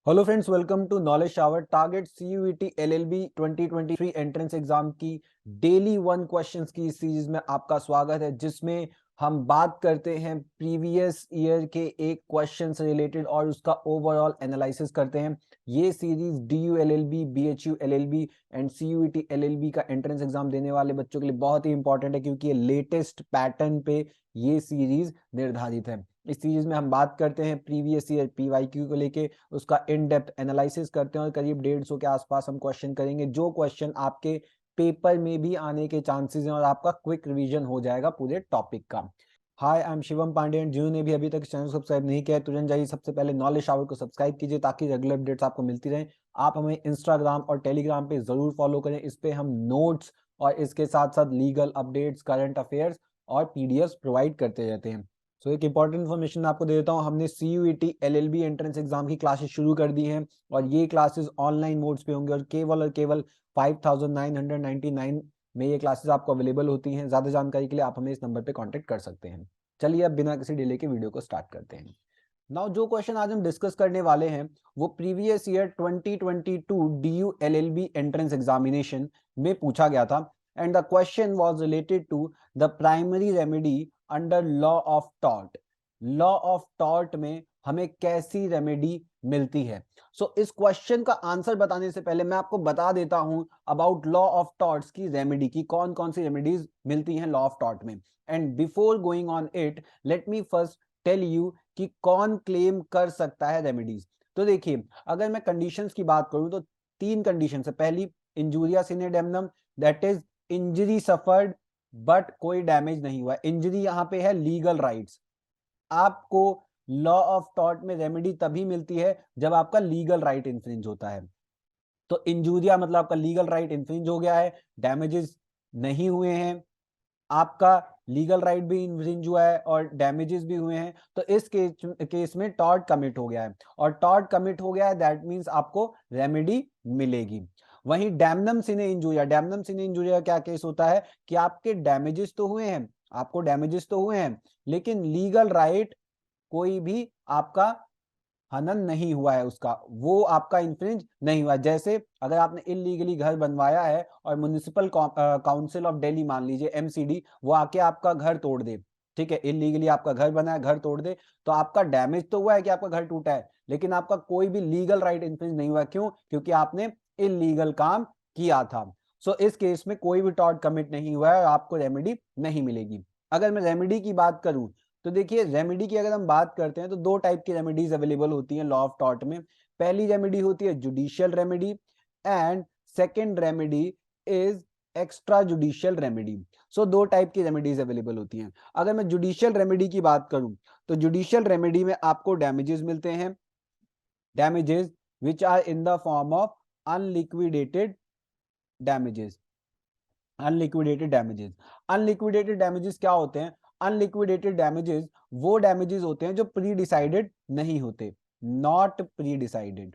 Hello friends, welcome to knowledge shower. Target CUET LLB 2023 entrance exam की daily one questions की इस series में आपका स्वागत है, जिसमें हम बात करते हैं प्रीवियस ईयर के एक क्वेश्चन से रिलेटेड और उसका ओवरऑल एनालिसिस करते हैं। ये series DU LLB, BHU LLB and CUET LLB का एंट्रेंस एग्जाम देने वाले बच्चों के लिए बहुत ही इंपॉर्टेंट है, क्योंकि ये लेटेस्ट पैटर्न पे ये सीरीज निर्धारित है। इस सीरीज में हम बात करते हैं प्रीवियस ईयर पीवाईक्यू को लेके, उसका इन डेप्थ एनालिसिस करते हैं और करीब 150 के आसपास हम क्वेश्चन करेंगे, जो क्वेश्चन आपके पेपर में भी आने के चांसेस हैं और आपका क्विक रिवीजन हो जाएगा पूरे टॉपिक का। हाय, आई एम शिवम पांडे। जिन्होंने भी अभी तक चैनल सब्सक्राइब नहीं किया है, तुरंत जाइए सबसे पहले नॉलेज शावर को सब्सक्राइब कीजिए, ताकि रेगुलर अपडेट्स आपको मिलती रहें। आप हमें इंस्टाग्राम और टेलीग्राम पे जरूर फॉलो करें। इस पे हम नोट्स और इसके साथ साथ लीगल अपडेट्स, करंट अफेयर्स और पीडीएफ प्रोवाइड करते रहते हैं। तो एक इंपॉर्टेंट इन्फॉर्मेशन आपको दे देता हूँ, हमने सीयूईटी एलएलबी एंट्रेंस एग्जाम की क्लासेस शुरू कर दी हैं और ये क्लासेस ऑनलाइन मोड्स पे होंगे और केवल 5999 में ये क्लासेस आपको अवेलेबल होती हैं। ज्यादा जानकारी के लिए आप हमें इस नंबर पे कांटेक्ट कर सकते हैं। चलिए अब बिना किसी डिले के वीडियो को स्टार्ट करते हैं। नाउ जो क्वेश्चन आज हम डिस्कस करने वाले हैं वो previous year 2022 DU LLB entrance examination में पूछा गया था, and the question was related to the primary remedy under law of tort. Law of tort में हमें कैसी रेमेडी मिलती है? इस क्वेश्चन का आंसर बताने से पहले मैं आपको बता देता हूं अबाउट लॉ ऑफ टॉर्ट्स की रेमेडी की कौन कौन सी रेमेडीज मिलती हैं लॉ ऑफ टॉर्ट में। And before going on it, let me first tell you कि कौन क्लेम कर सकता है रेमेडीज। तो देखिए, अगर मैं कंडीशंस की बात करूं तो तीन कंडीशन है। पहली, इंजूरिया सिने डेमनम, that is injury suffered but कोई डैमेज नहीं हुआ। इंजरी यहां पे है लीगल राइट्स। आपको लॉ ऑफ टॉर्ट में रेमेडी तभी मिलती है जब आपका लीगल राइट इन्फ्रिंज होता है। तो इंजूरिया मतलब आपका लीगल राइट इन्फ्रिंज हो गया है, डैमेजेस नहीं हुए हैं, आपका लीगल राइट भी इन्फ्रिंज हुआ है और डैमेजेस भी हुए हैं, तो इस केस में टॉर्ट कमिट हो गया है। और टॉर्ट कमिट हो गया है, दैट मींस आपको रेमेडी मिलेगी। वहीं डैमनम सिने इंजूरिया क्या केस होता है कि आपके डैमेजेस तो हुए हैं, आपको डैमेजेस तो हुए हैं, लेकिन लीगल राइट कोई भी आपका हनन नहीं हुआ है, उसका वो आपका इन्फ्रिंज नहीं हुआ। जैसे अगर आपने इलीगली घर बनवाया है और म्युनिसिपल काउंसिल ऑफ दिल्ली, मान लीजिए एमसीडी, वो आके आपका घर तोड़ दे, ठीक है, इलीगली आपका घर बना है, घर तोड़ दे, तो आपका डैमेज तो हुआ है कि आपका घर टूटा है, लेकिन आपका कोई भी लीगल राइट इन्फ्रिंज नहीं हुआ। क्यों? क्योंकि आपने इलीगल काम किया था। इस केस में कोई भी टॉर्ट कमिट नहीं हुआ है और आपको रेमेडी नहीं मिलेगी। अगर मैं रेमेडी की बात करूं तो देखिए, रेमेडी की अगर हम बात करते हैं तो दो टाइप की रेमेडीज अवेलेबल होती हैं लॉ ऑफ टॉर्ट में। पहली रेमेडी होती है judicial remedy and second remedy is extra judicial remedy. दो टाइप की रेमेडीज अवेलेबल होती हैं। अगर मैं जुडिशियल रेमेडी की बात करूं तो जुडिशियल रेमेडी में आपको डैमेजेस मिलते हैं, damages which are in the form of unliquidated damages. Unliquidated damages क्या होते हैं? अनलिक्विडेटेड डैमेजेस वो डैमेजेस होते हैं जो प्री डिसाइडेड नहीं होते, नॉट प्री डिसाइडेड।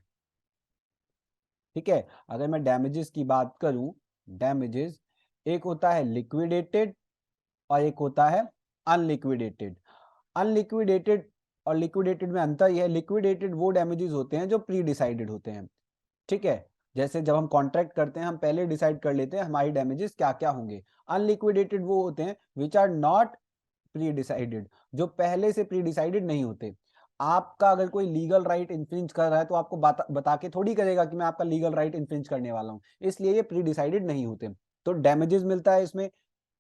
ठीक है, अगर मैं डैमेजेस की बात करूं, डैमेजेस एक होता है लिक्विडेटेड और एक होता है अनलिक्विडेटेड। अनलिक्विडेटेड और लिक्विडेटेड में अंतर यह है, लिक्विडेटेड वो डैमेजेस होते हैं जो प्री डिसाइडेड होते हैं। ठीक है, जैसे जब हम कॉन्ट्रैक्ट करते हैं हम पहले डिसाइड कर लेते हैं हमारी डैमेजेस क्या क्या होंगे। अनलिक्विडेटेड वो होते हैं which are not pre decided, जो पहले से प्री डिसाइडेड नहीं होते। आपका अगर कोई लीगल राइट इन्फ्रिंज कर रहा है तो आपको बता के थोड़ी करेगा कि मैं आपका लीगल राइट इन्फ्रिंज करने वाला हूं, इसलिए ये प्री डिसाइडेड नहीं होते। तो डैमेजेस मिलता है इसमें,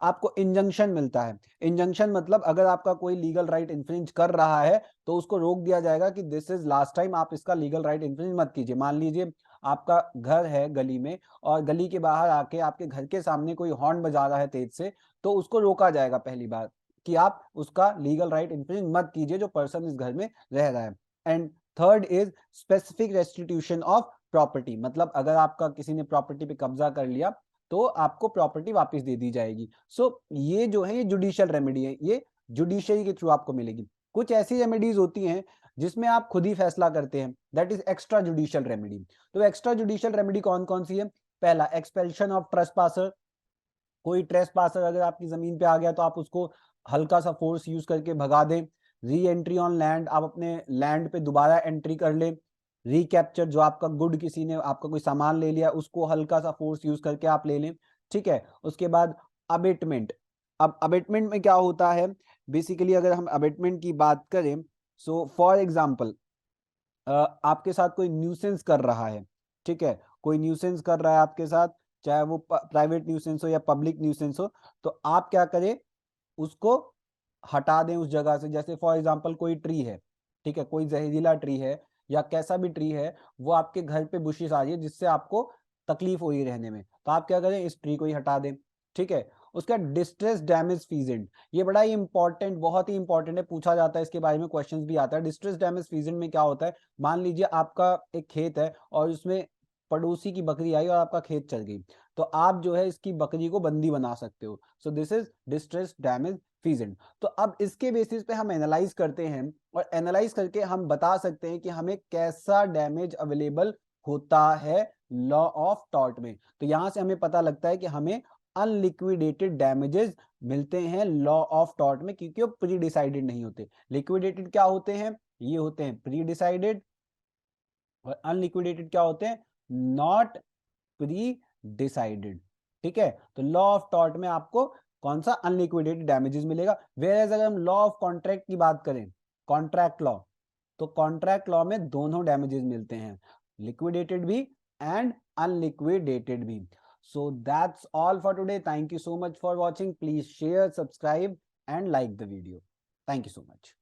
आपको इंजंक्शन मिलता है। इंजंक्शन मतलब अगर आपका कोई लीगल राइट इन्फ्रिंज कर रहा है तो उसको रोक दिया जाएगा कि दिस इज लास्ट टाइम, आप इसका लीगल राइट इन्फ्रिंज मत कीजिए। मान लीजिए आपका घर है गली में और गली के बाहर आके आपके घर के सामने कोई हॉर्न बजा रहा है तेज से, तो उसको रोका जाएगा पहली बार कि आप उसका लीगल राइट इन्फ्रिंज मत कीजिए जो पर्सन इस घर में रह रहा है। And third is specific restitution of property, मतलब अगर आपका किसी ने प्रॉपर्टी पे कब्जा कर लिया तो आपको प्रॉपर्टी वापस दे दी जाएगी। ये जो है ये जुडिशियल रेमेडी है, ये जुडिशरी के थ्रू आपको मिलेगी। कुछ ऐसी रेमेडीज होती हैं जिसमें आप खुद ही फैसला करते हैं, that is extra judicial remedy. तो एक्स्ट्रा जुडिशियल रेमेडी कौन कौन सी है? पहला, एक्सपेल्शन ऑफ ट्रेसपासर। कोई ट्रेसपासर अगर आपकी जमीन पे आ गया तो आप उसको हल्का सा फोर्स यूज करके भगा दें। री एंट्री ऑन लैंड, आप अपने लैंड पे दोबारा एंट्री कर ले। रिकैप्चर, जो आपका गुड, किसी ने आपका कोई सामान ले लिया, उसको हल्का सा फोर्स यूज करके आप ले लें, ठीक है। उसके बाद अबेटमेंट। अब अबेटमेंट में क्या होता है, बेसिकली अगर हम अबेटमेंट की बात करें, सो फॉर एग्जांपल आपके साथ कोई न्यूसेंस कर रहा है, ठीक है, कोई न्यूसेंस कर रहा है आपके साथ, चाहे वो प्राइवेट न्यूसेंस हो या पब्लिक न्यूसेंस हो, तो आप क्या करें, उसको हटा दें उस जगह से। जैसे फॉर एग्जांपल कोई ट्री है, ठीक है, कोई जहरीला ट्री है या कैसा भी ट्री है, वो आपके घर पे बुशेस आ रही है जिससे आपको तकलीफ हो रही है रहने में, तो आप क्या करें, इस ट्री को ही हटा दें, ठीक है। उसका डिस्ट्रेस डैमेज फीजेंट, ये बड़ा ही इंपॉर्टेंट, बहुत ही इंपॉर्टेंट है, पूछा जाता है इसके बारे में, क्वेश्चंस भी आता है। डिस्ट्रेस डैमेज फीजेंट में क्या होता है, मान लीजिए आपका एक खेत है और उसमें पड़ोसी की बकरी आई और आपका खेत चल गई, तो आप जो है इसकी बकरी को बंदी बना सकते हो। So this is distress damage peasant. तो अब इसके बेसिस पे हम एनालाइज करते हैं और एनालाइज करके हम बता सकते हैं कि हमें कैसा डैमेज अवेलेबल होता है लॉ ऑफ टॉर्ट में। तो यहां से हमें पता लगता है कि हमें अनलिक्विडेटेड डैमेजेस मिलते हैं लॉ ऑफ टॉर्ट में, क्योंकि वो प्री डिसाइडेड नहीं होते। लिक्विडेटेड क्या होते हैं, ये होते हैं प्री डिसाइडेड, और अनलिक्विडेटेड क्या होते हैं, नॉट प्री डिसाइडेड, ठीक है। तो लॉ ऑफ टॉर्ट में आपको कौन सा, अनलिक्विडेटेड डैमेजेस मिलेगा। वेयर अगर हम लॉ ऑफ कॉन्ट्रैक्ट की बात करें, कॉन्ट्रैक्ट लॉ, तो कॉन्ट्रैक्ट लॉ में दोनों डैमेजेस मिलते हैं, लिक्विडेटेड भी एंड अनलिक्विडेटेड भी। So that's all for today, thank you so much for watching, please share, subscribe and like the video, thank you so much.